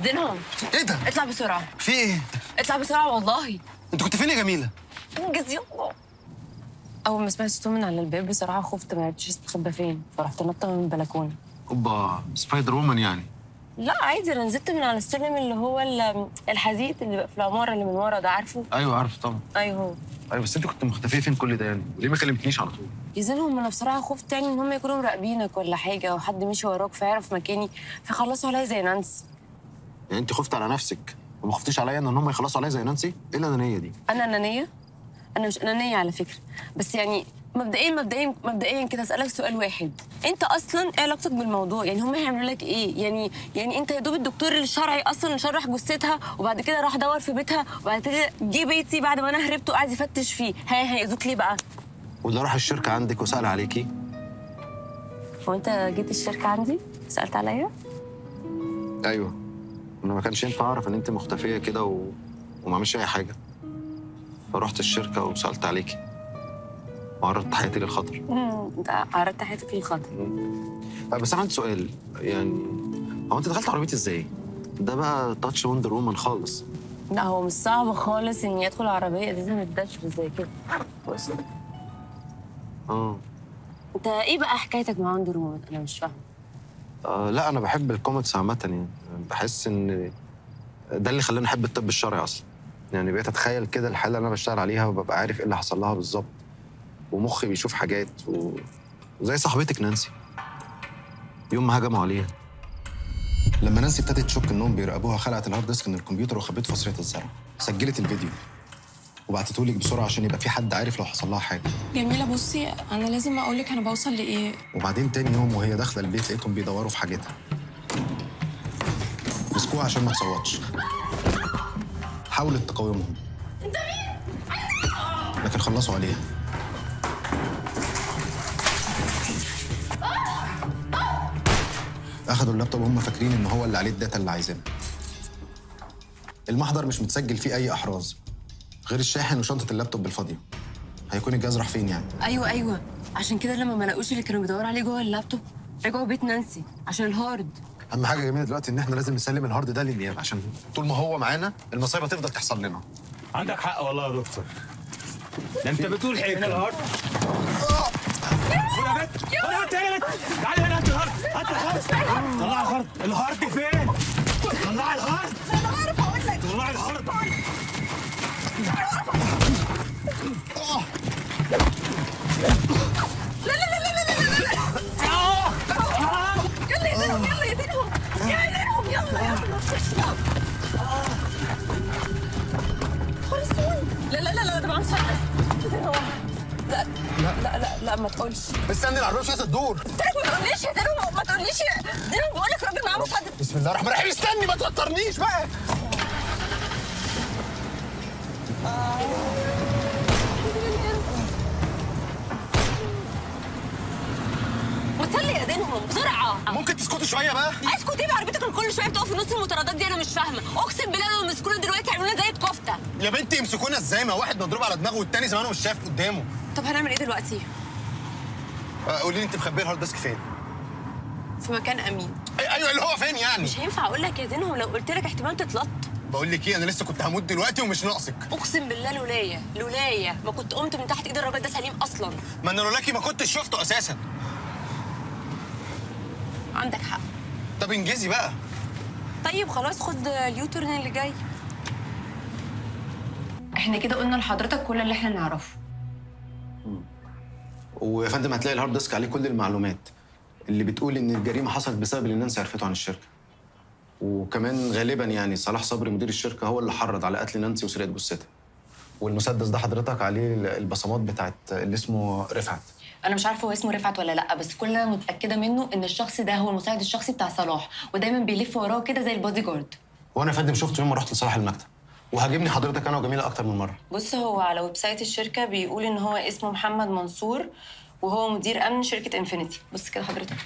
دينهم. ايه ده؟ اطلع بسرعه. في ايه؟ اطلع بسرعه والله. انت كنت فين يا جميله؟ انجز يلا. اول ما سمعت صوته من على الباب بصراحه خفت، ما عرفتش استخبى فين، فرحت نطه من البلكونه. اوبا، سبايدر وومن يعني. لا عادي، انا نزلت من على السلم اللي هو الحديد اللي بقى في العماره اللي من ورا ده، عارفه؟ ايوه عارف طبعا. ايوه هو. ايوه بس انت كنت مختفيه فين كل ده يعني؟ ليه ما كلمتنيش على طول؟ يزنهم، انا بصراحه خفت يعني ان هم يكونوا مراقبينك ولا حاجه، او حد مشي وراك فيعرف مكاني فيخلصوا عليا زي نانسي. يعني انت خفت على نفسك وما خفتيش عليا ان هم يخلصوا عليا زي نانسي؟ ايه الانانيه دي؟ انا انانيه؟ انا مش انانيه على فكره، بس يعني مبدئيا كده اسالك سؤال واحد. انت اصلا ايه علاقتك بالموضوع؟ يعني هم هيعملوا لك ايه؟ يعني انت يا دوب الدكتور الشرعي اصلا شرح جثتها، وبعد كده راح دور في بيتها، وبعد كده جه بيتي بعد ما انا هربت وقعد يفتش فيه. هيأذوك ليه بقى؟ واللي راح الشركه عندك وسال عليكي؟ هو انت جيت الشركه عندي سالت عليا؟ ايوه. انا ما كانش ينفع اعرف ان انت مختفيه كده وما عملش اي حاجه، فرحت الشركه وسالت عليكي وعرضت حياتي للخطر. انت عرضت حياتك للخطر. بس انا عندي سؤال، يعني هو انت دخلت عربيتي ازاي؟ ده بقى تاتش وندر وومن خالص. لا هو مش صعب خالص اني ادخل عربيه لازم الدشر زي كده. بص. انت ايه بقى حكايتك مع وندر وومن؟ انا مش فاهمه. لا انا بحب الكوميكس عامه، يعني بحس ان ده اللي خلاني احب الطب الشرعي اصلا. يعني بقيت اتخيل كده الحاله اللي انا بشتغل عليها وببقى عارف ايه اللي حصل لها بالظبط، ومخي بيشوف حاجات وزي صاحبتك نانسي يوم ما هجموا عليها. لما نانسي ابتدت تشك انهم بيراقبوها خلعت الهارد ديسك من الكمبيوتر وخبيته في فصيله الزرع، سجلت الفيديو وبعتته لك بسرعه عشان يبقى في حد عارف لو حصل لها حاجه. جميلة بصي، أنا لازم أقول لك أنا بوصل لإيه. وبعدين تاني يوم وهي داخله البيت لقيتهم بيدوروا في حاجتها، مسكوها عشان ما تصوتش، حاولت تقاومهم لكن خلصوا عليها. اخدوا اللابتوب وهم فاكرين ان هو اللي عليه الداتا اللي عايزينها. المحضر مش متسجل فيه اي احراز غير الشاحن وشنطه اللابتوب الفاضيه. هيكون الجهاز راح فين يعني؟ ايوه عشان كده لما ما لقوش اللي كانوا بيدوروا عليه جوه اللابتوب رجعوا بيت نانسي عشان الهارد. اهم حاجه جميله دلوقتي ان احنا لازم نسلم الهارد ده للنيابه، عشان طول ما هو معانا المصايب هتفضل تحصل لنا. عندك حق والله يا دكتور، ده انت بتقول حاجه. من الهارد خد يا بنت، خد يا بنت، يا بنت تعالي هنا، هات الهارد، هات الهارد، طلعي الهارد. الهارد فين؟ طلعي الهارد. أنا عارفة أقول لك. طلعي الهارد. لا يلا يا دينهم لا ده معاه مسدس. لا ما تقولش. استني العربيه مش عايزه تدور. ما تقوليش يا دينهم، ما تقوليش يا دينهم، بقول لك راجل معاه مسدس. بسم الله الرحمن الرحيم. استني ما توترنيش بقى. وصلي يا دينهم بسرعه. ممكن تسكتوا شويه بقى؟ اسكت ايه بعربيتك اللي كل شويه بتقف في نص المطاردات دي؟ انا مش فاهمه، اقسم بالله لو مسكونا دلوقتي هيعملوا لنا زي الكفته. يا بنتي يمسكونا ازاي؟ ما واحد مضروب على دماغه والتاني زمانه مش شايف قدامه. طب هنعمل ايه دلوقتي؟ قولي لي انت مخبيه الهارد ديسك فين؟ في مكان امين. ايوه اللي هو فين يعني؟ مش هينفع اقول لك يا دينهم، لو قلت لك احتمال تتلط. بقول لك ايه، انا لسه كنت هموت دلوقتي ومش ناقصك. اقسم بالله لولايا ما كنت قمت من تحت ايد الراجل ده سليم اصلا. ما انا لولاكي ما كنتش شفته اساسا. عندك حق. طب انجزي بقى. طيب خلاص خد اليوتيرن اللي جاي. احنا كده قلنا لحضرتك كل اللي احنا نعرفه. ويا فندم هتلاقي الهارد ديسك عليه كل المعلومات اللي بتقول ان الجريمه حصلت بسبب اللي نانسي عرفته عن الشركه. وكمان غالبا يعني صلاح صبري مدير الشركه هو اللي حرض على قتل نانسي وسرقه جثتها. والمسدس ده حضرتك عليه البصمات بتاعت اللي اسمه رفعت. انا مش عارفه هو اسمه رفعت ولا لا، بس كل اللي انا متاكده منه ان الشخص ده هو المساعد الشخصي بتاع صلاح، ودايما بيلف وراه كده زي البادي جارد. وانا يا فندم شفته يوم ما رحت لصلاح المكتب، وهاجمني حضرتك انا وجميله اكتر من مره. بص هو على ويب سايت الشركه بيقول ان هو اسمه محمد منصور، وهو مدير امن شركه انفينيتي. بص كده حضرتك.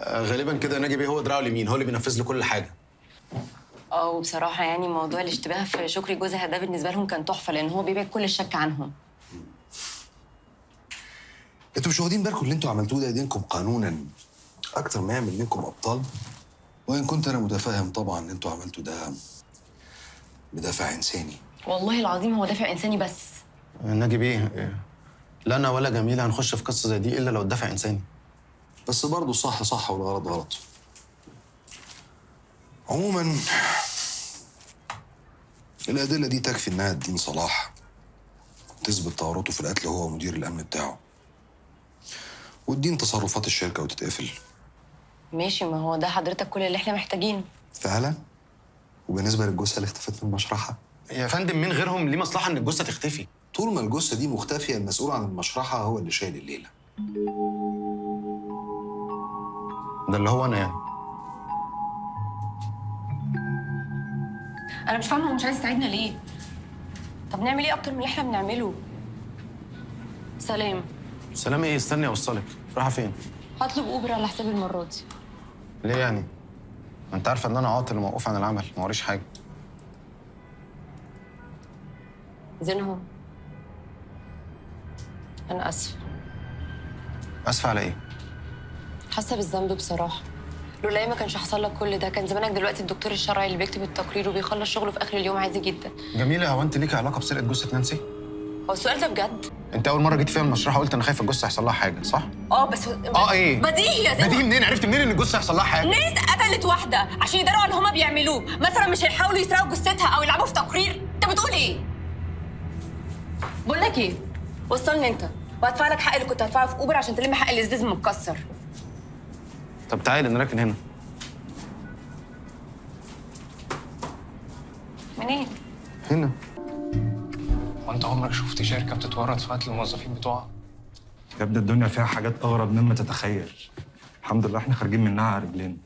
غالبا كده ناجي بيه هو دراعه اليمين، هو اللي بينفذ له كل حاجه. وبصراحه يعني موضوع الاشتباه في شكري جوزها ده بالنسبه لهم كان تحفه، لان هو بيبعد كل الشك عنهم. انتوا مش واخدين بالكم اللي انتوا عملتوه ده ايدينكم قانونا اكتر ما يعمل منكم ابطال؟ وإن كنت أنا متفاهم طبعا إن أنتوا عملتوا ده بدافع إنساني. والله العظيم هو دافع انساني بس. ناجي بيه، لا انا ولا جميله هنخش في قصه زي دي الا لو الدافع انساني. بس برضه الصح صح والغلط غلط. عموما الأدلة دي تكفي إنها تدين صلاح، تثبت تورطه في القتل هو ومدير الأمن بتاعه، وتدين تصرفات الشركة وتتقفل. ماشي، ما هو ده حضرتك كل اللي احنا محتاجينه. فعلا؟ وبالنسبة للجثة اللي اختفت من المشرحة؟ يا فندم مين غيرهم ليه مصلحه ان الجثه تختفي؟ طول ما الجثة دي مختفية المسؤول عن المشرحة هو اللي شايل الليلة. ده اللي هو انا يعني. انا مش فاهمه هو مش عايز يساعدنا ليه؟ طب نعمل ايه اكتر من اللي احنا بنعمله؟ سلام. سلام ايه؟ استني اوصلك. رايحه فين؟ هطلب اوبر على حسابي المره دي. ليه يعني؟ ما انت عارفه ان انا عاطل وموقوف عن العمل، ما وريش حاجه. زينهم، انا اسفه. اسفه على ايه؟ حاسه بالذنب بصراحه. لولا ما كانش حصل لك كل ده، كان زمانك دلوقتي الدكتور الشرعي اللي بيكتب التقرير وبيخلص شغله في اخر اليوم عادي جدا. جميله، هو انت ليكي علاقه بسرقه جثه نانسي؟ هو السؤال ده بجد؟ انت اول مره جيت فيها المشرحه قلت انا خايف الجثه يحصل لها حاجه، صح؟ بس ايه؟ بديهي يا زينهم. بديهي منين؟ عرفت منين ان الجثه هيحصل لها حاجه؟ ناس قتلت واحده عشان يداروا على اللي هما بيعملوه، مثلا مش هيحاولوا يسرقوا جثتها او يلعبوا في تقرير؟ انت بتقول ايه؟ بقول لك ايه؟ وصلني انت وهدفع لك حق اللي كنت هدفعه في اوبر عشان تلم حق الازاز متكسر. طب تعالي نركن هنا. منين؟ هنا. وانت عمرك شفت شركه بتتورط في قتل الموظفين بتوعها؟ يا ابني الدنيا فيها حاجات اغرب مما تتخيل. الحمد لله احنا خارجين منها على رجلينا.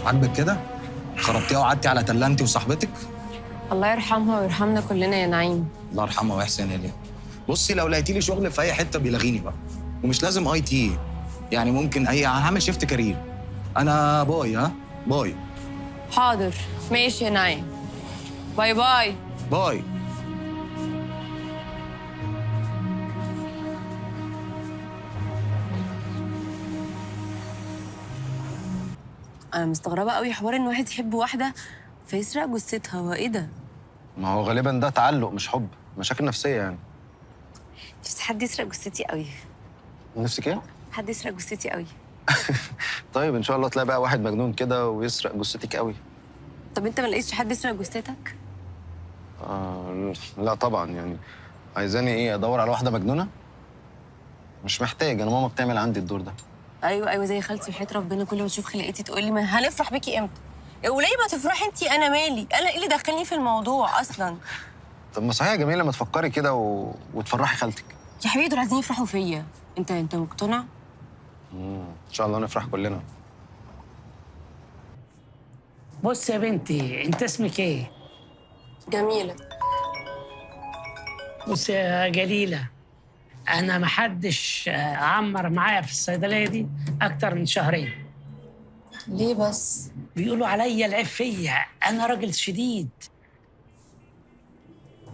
عاجبك كده؟ خربتيها وقعدتي على تلانتي وصاحبتك؟ الله يرحمها ويرحمنا كلنا يا نعيم. الله يرحمها ويحسن اليها. بصي لو لقيتي لي شغل في اي حته بيلغيني بقى، ومش لازم اي تي، يعني ممكن هعمل شيفت كارير. انا باي. ها باي. حاضر ماشي يا نعيم. باي باي. باي. انا مستغربه قوي حوار ان واحد يحب واحده فيسرق جثتها، هو ايه ده؟ ما هو غالبا ده تعلق مش حب، مشاكل نفسيه يعني. نفسي حد يسرق جثتي قوي. نفسك ايه؟ حد يسرق جثتي قوي. طيب ان شاء الله تلاقي بقى واحد مجنون كده ويسرق جثتك قوي. طب انت ما لقيتش حد يسرق جثتك؟ لا طبعا يعني. عايزاني ايه؟ ادور على واحده مجنونه؟ مش محتاج، انا ماما بتعمل عندي الدور ده. ايوه زي خالتي وحياة ربنا كل ما تشوف خلقتي تقول لي ما هنفرح بيكي امتى؟ وليه ما تفرحي انت؟ انا مالي؟ انا ايه اللي دخلني في الموضوع اصلا؟ طب ما صحيح يا جميله ما تفكري كده وتفرحي خالتك. يا حبيبي دول عايزين يفرحوا فيا. انت مقتنع؟ ان شاء الله نفرح كلنا. بص يا بنتي، انت اسمك ايه؟ جميله. بص يا جليله، انا محدش عمر معايا في الصيدليه دي اكتر من شهرين. ليه بس؟ بيقولوا عليا العيب فيا، انا راجل شديد.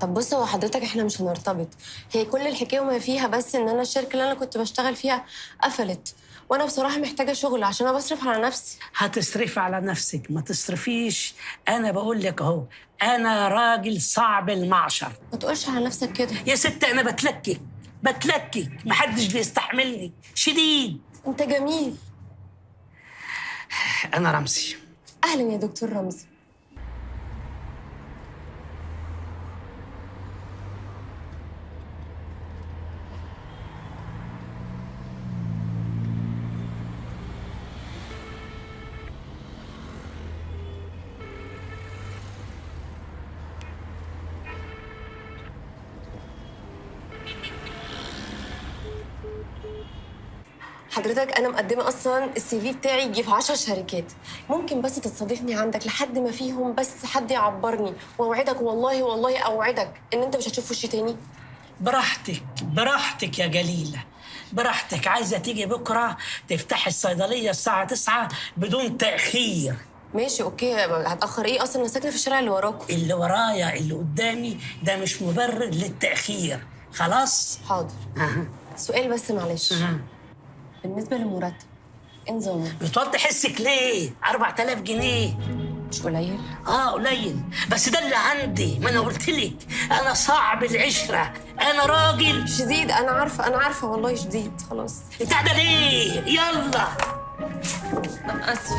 طب بص، هو حضرتك احنا مش هنرتبط. هي كل الحكايه وما فيها بس ان انا الشركه اللي انا كنت بشتغل فيها قفلت، وانا بصراحه محتاجه شغل عشان انا بصرف على نفسي. هتصرفي على نفسك ما تصرفيش، انا بقول لك اهو، انا راجل صعب المعشر. ما تقولش على نفسك كده يا ست، انا بتلكك محدش بيستحملني، شديد. انت جميل. انا رمزي. اهلا يا دكتور رمزي. حضرتك انا مقدمه اصلا السي في بتاعي يجي في 10 شركات. ممكن بس تستضيفني عندك لحد ما فيهم بس حد يعبرني، واوعدك والله اوعدك ان انت مش هتشوف وشي تاني. براحتك يا جليلة، براحتك. عايزة تيجي بكرة تفتحي الصيدلية الساعة 9 بدون تأخير. ماشي اوكي، هتاخر ايه؟ اصلا انا ساكنه في الشارع اللي وراكم. اللي ورايا اللي قدامي ده مش مبرر للتأخير، خلاص؟ حاضر. سؤال بس معلش. بالنسبه للمرتب ايه نظامه؟ بتوضح حسك ليه؟ 4000 جنيه مش قليل؟ قليل، بس ده اللي عندي. ما انا قلت لك انا صعب العشره، انا راجل شديد. انا عارفه والله شديد. خلاص انت قاعده ليه؟ يلا. اسف.